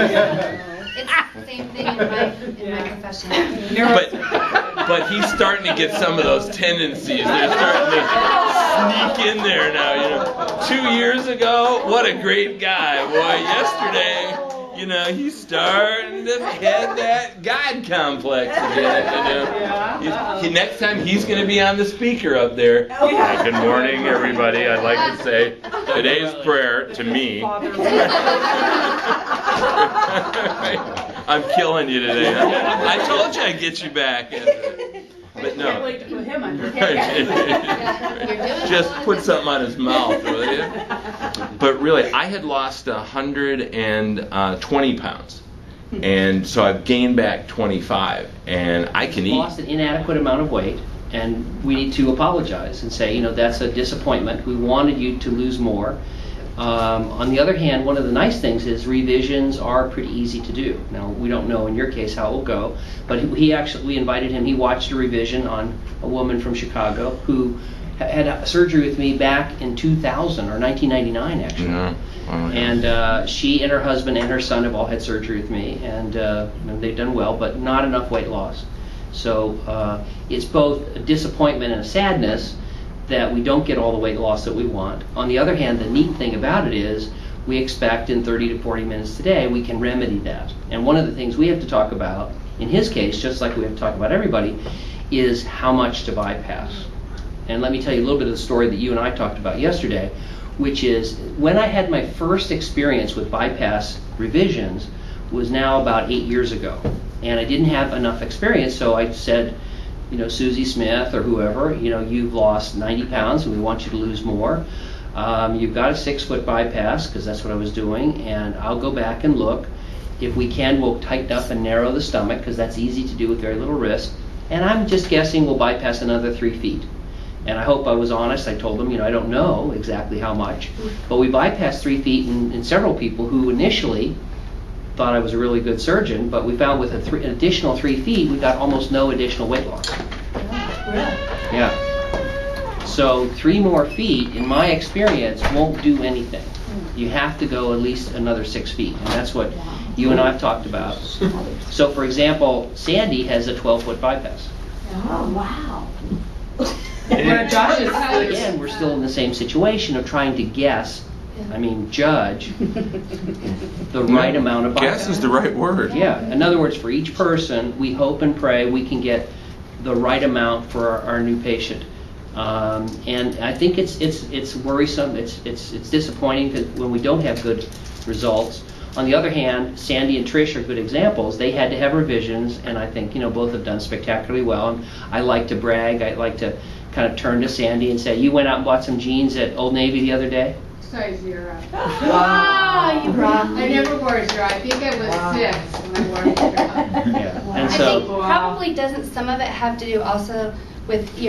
It's the same thing in my profession. But he's starting to get some of those tendencies. They're starting to sneak in there now. 2 years ago, what a great guy. Boy, yesterday, he's starting to have that God complex again. Next time he's going to be on the speaker up there. Good morning, everybody. I'd like to say today's prayer to me. I'm killing you today. I told you I'd get you back. But no. Can't wait to put him under. Just put something on his mouth, will you? But really, I had lost 120 pounds. And so I've gained back 25. And I can eat. Lost an inadequate amount of weight. And we need to apologize and say, that's a disappointment. We wanted you to lose more. On the other hand, one of the nice things is revisions are pretty easy to do. Now, we don't know in your case how it will go, but we invited him. He watched a revision on a woman from Chicago who had surgery with me back in 2000 or 1999 actually. Yeah. And she and her husband and her son have all had surgery with me, and they've done well, but not enough weight loss. So it's both a disappointment and a sadness that we don't get all the weight loss that we want. On the other hand, the neat thing about it is we expect in 30 to 40 minutes today we can remedy that. And one of the things we have to talk about, in his case, just like we have to talk about everybody, is how much to bypass. And let me tell you a little bit of the story that you and I talked about yesterday, which is when I had my first experience with bypass revisions was now about 8 years ago. And I didn't have enough experience, so I said, Susie Smith or whoever, you've lost 90 pounds and we want you to lose more. You've got a 6-foot bypass, because that's what I was doing, and I'll go back and look. If we can, we'll tighten up and narrow the stomach, because that's easy to do with very little risk. And I'm just guessing we'll bypass another 3 feet. And I hope I was honest. I told them, I don't know exactly how much, but we bypassed 3 feet in several people who initially thought I was a really good surgeon, but we found with an additional 3 feet, we got almost no additional weight loss. Yeah. So 3 more feet, in my experience, won't do anything. You have to go at least another 6 feet, and that's what you and I have talked about. So, for example, Sandy has a 12-foot bypass. Oh, wow. Again, we're still in the same situation of trying to guess. Judge the right amount of bypass. Guess is the right word. Yeah. In other words, for each person, we hope and pray we can get the right amount for our new patient. And I think it's worrisome. It's disappointing when we don't have good results. On the other hand, Sandy and Trish are good examples. They had to have revisions, and I think both have done spectacularly well. And I like to brag. I like to kind of turn to Sandy and say, "You went out and bought some jeans at Old Navy the other day?" Size 0. Wow, you rock. I never wore a zero. I think I was 6 when I wore a zero. Yeah. And I so think probably doesn't some of it have to do also with your